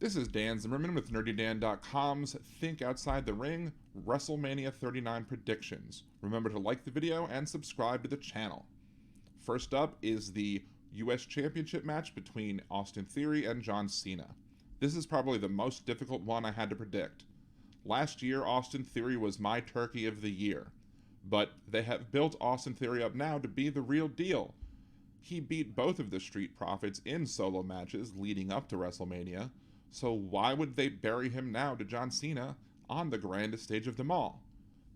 This is Dan Zimmerman with NerdyDan.com's Think Outside the Ring Wrestlemania 39 predictions. Remember to like the video and subscribe to the channel. First up is the US Championship match between Austin Theory and John Cena. This is probably the most difficult one I had to predict. Last year, Austin Theory was my turkey of the year, but they have built Austin Theory up now to be the real deal. He beat both of the Street Profits in solo matches leading up to WrestleMania, so why would they bury him now to John Cena on the grandest stage of them all?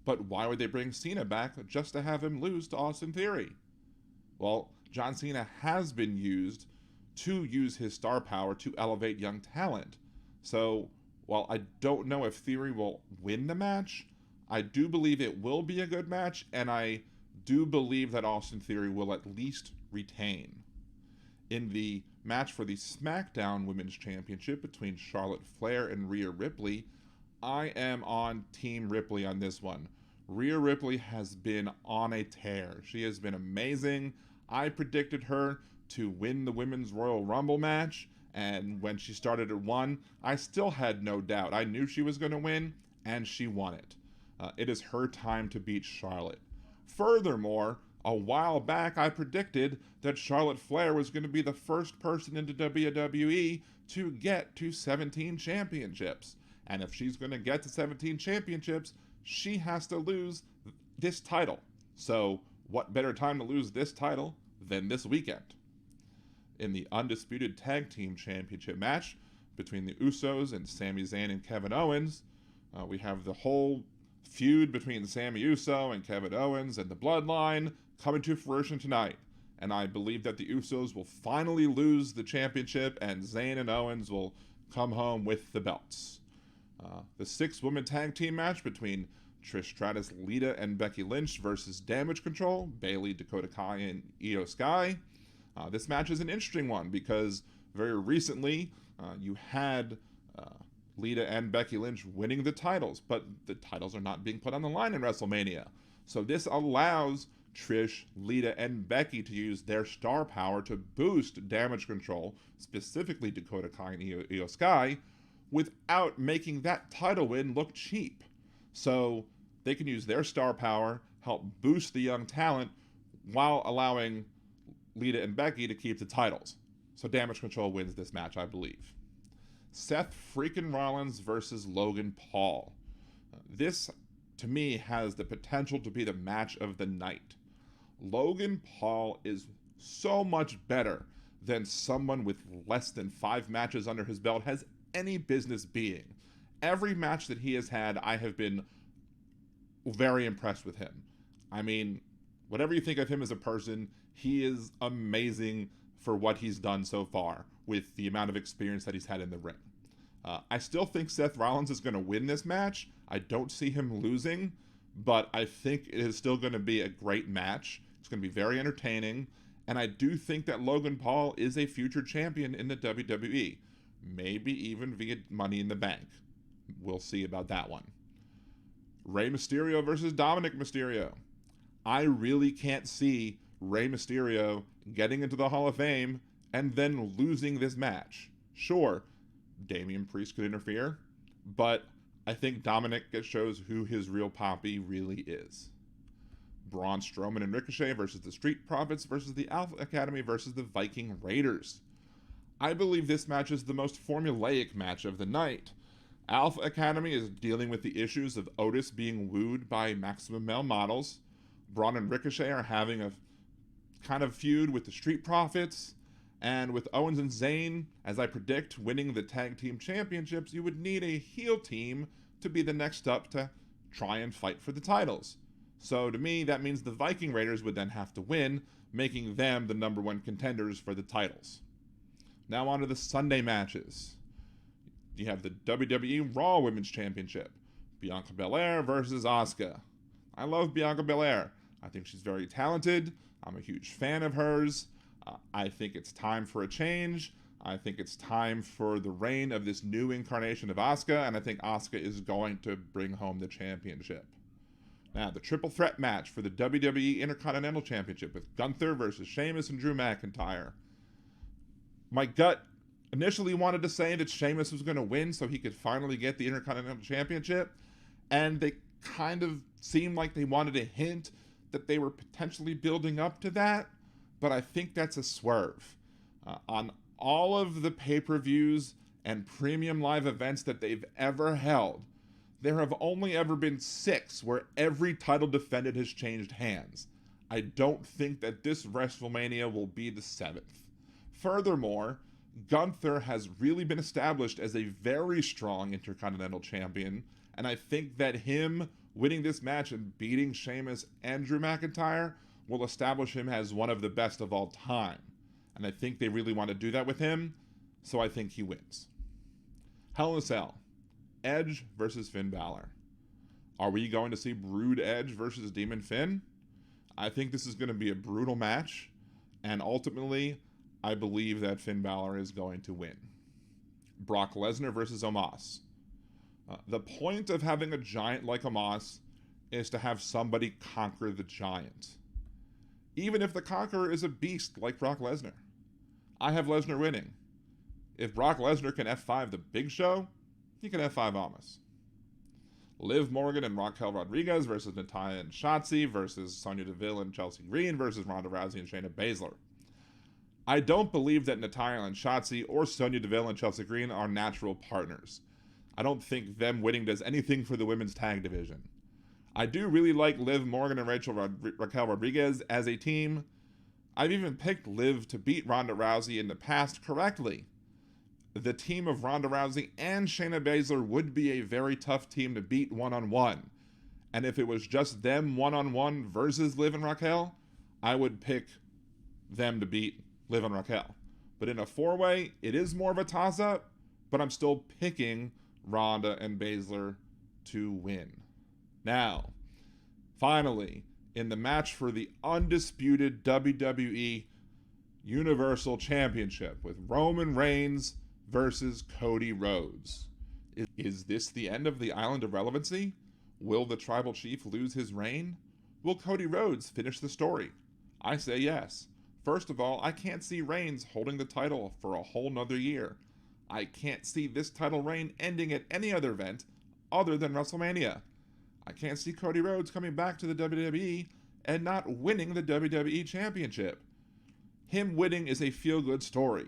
But why would they bring Cena back just to have him lose to Austin Theory? Well, John Cena has been used to use his star power to elevate young talent. So, while I don't know if Theory will win the match, I do believe it will be a good match, and I do believe that Austin Theory will at least retain. In the match for the SmackDown Women's Championship between Charlotte Flair and Rhea Ripley, I am on Team Ripley on this one. Rhea Ripley has been on a tear. She has been amazing. I predicted her to win the Women's Royal Rumble match, and when she started at 1, I still had no doubt. I knew she was going to win, and she won it. It is her time to beat Charlotte. Furthermore, a while back I predicted that Charlotte Flair was going to be the first person into WWE to get to 17 championships. And if she's going to get to 17 championships, she has to lose this title. So, what better time to lose this title than this weekend? In the Undisputed Tag Team Championship match between the Usos and Sami Zayn and Kevin Owens, we have the whole feud between Sami Uso and Kevin Owens and the Bloodline coming to fruition tonight. And I believe that the Usos will finally lose the championship and Zayn and Owens will come home with the belts. The 6-woman tag team match between Trish Stratus, Lita, and Becky Lynch versus Damage Control, Bayley, Dakota Kai, and Io Sky. This match is an interesting one because very recently you had Lita and Becky Lynch winning the titles, but the titles are not being put on the line in WrestleMania. So this allows Trish, Lita, and Becky to use their star power to boost Damage Control, specifically Dakota Kai and Io Sky, without making that title win look cheap. So they can use their star power, help boost the young talent, while allowing Lita and Becky to keep the titles. So Damage Control wins this match, I believe. Seth freaking Rollins versus Logan Paul. This, to me, has the potential to be the match of the night. Logan Paul is so much better than someone with less than 5 matches under his belt has any business being. Every match that he has had, I have been very impressed with him. I mean, whatever you think of him as a person, he is amazing for what he's done so far with the amount of experience that he's had in the ring. I still think Seth Rollins is going to win this match. I don't see him losing, but I think it is still going to be a great match. It's going to be very entertaining, and I do think that Logan Paul is a future champion in the WWE, maybe even via Money in the Bank. We'll see about that one. Rey Mysterio versus Dominic Mysterio. I really can't see Rey Mysterio getting into the Hall of Fame and then losing this match. Sure, Damian Priest could interfere, but I think Dominic shows who his real poppy really is. Braun Strowman and Ricochet versus the Street Profits versus the Alpha Academy versus the Viking Raiders. I believe this match is the most formulaic match of the night. Alpha Academy is dealing with the issues of Otis being wooed by maximum male models. Braun and Ricochet are having a kind of feud with the Street Profits. And with Owens and Zayn, as I predict, winning the tag team championships, you would need a heel team to be the next up to try and fight for the titles. So to me, that means the Viking Raiders would then have to win, making them the number 1 contenders for the titles. Now on to the Sunday matches. You have the WWE Raw Women's Championship. Bianca Belair versus Asuka. I love Bianca Belair. I think she's very talented. I'm a huge fan of hers. I think it's time for a change. I think it's time for the reign of this new incarnation of Asuka, and I think Asuka is going to bring home the championship. Now, the triple threat match for the WWE Intercontinental Championship with Gunther versus Sheamus and Drew McIntyre. My gut initially wanted to say that Sheamus was going to win so he could finally get the Intercontinental Championship, and they kind of seemed like they wanted to hint that they were potentially building up to that, but I think that's a swerve. On all of the pay-per-views and premium live events that they've ever held, there have only ever been 6 where every title defended has changed hands. I don't think that this WrestleMania will be the 7th. Furthermore, Gunther has really been established as a very strong Intercontinental Champion, and I think that him winning this match and beating Sheamus and Drew McIntyre will establish him as one of the best of all time. And I think they really want to do that with him, so I think he wins. Hell in a Cell. Edge versus Finn Balor. Are we going to see Brood Edge versus Demon Finn? I think this is going to be a brutal match, and ultimately, I believe that Finn Balor is going to win. Brock Lesnar versus Omos. The point of having a giant like Omos is to have somebody conquer the giant. Even if the conqueror is a beast like Brock Lesnar. I have Lesnar winning. If Brock Lesnar can F5 the Big Show, he can F5 Omos. Liv Morgan and Raquel Rodriguez versus Natalya and Shotzi versus Sonya Deville and Chelsea Green versus Ronda Rousey and Shayna Baszler. I don't believe that Natalya and Shotzi or Sonya Deville and Chelsea Green are natural partners. I don't think them winning does anything for the women's tag division. I do really like Liv Morgan and Raquel Rodriguez as a team. I've even picked Liv to beat Ronda Rousey in the past correctly. The team of Ronda Rousey and Shayna Baszler would be a very tough team to beat one-on-one. And if it was just them one-on-one versus Liv and Raquel, I would pick them to beat Liv and Raquel. But in a 4-way, it is more of a toss-up, but I'm still picking Ronda and Baszler to win. Now, finally, in the match for the undisputed WWE Universal Championship with Roman Reigns versus Cody Rhodes. Is this the end of the Island of Relevancy? Will the Tribal Chief lose his reign? Will Cody Rhodes finish the story? I say yes. First of all, I can't see Reigns holding the title for a whole nother year. I can't see this title reign ending at any other event other than WrestleMania. I can't see Cody Rhodes coming back to the WWE and not winning the WWE Championship. Him winning is a feel-good story,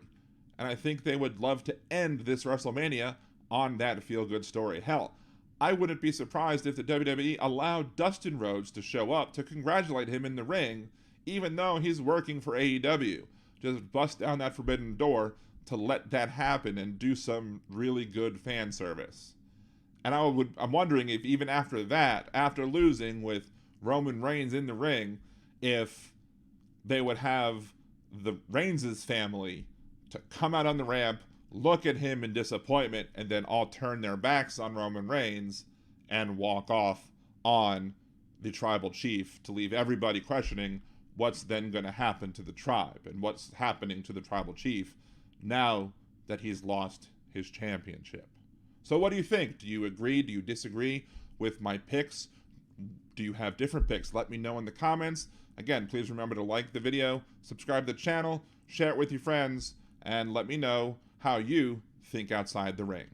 and I think they would love to end this WrestleMania on that feel-good story. Hell, I wouldn't be surprised if the WWE allowed Dustin Rhodes to show up to congratulate him in the ring, even though he's working for AEW. Just bust down that forbidden door to let that happen and do some really good fan service. And I'm wondering if even after that, after losing with Roman Reigns in the ring, if they would have the Reigns' family to come out on the ramp, look at him in disappointment, and then all turn their backs on Roman Reigns and walk off on the Tribal Chief to leave everybody questioning what's then going to happen to the tribe and what's happening to the Tribal Chief now that he's lost his championship. So what do you think? Do you agree? Do you disagree with my picks? Do you have different picks? Let me know in the comments. Again, please remember to like the video, subscribe to the channel, share it with your friends, and let me know how you think outside the ring.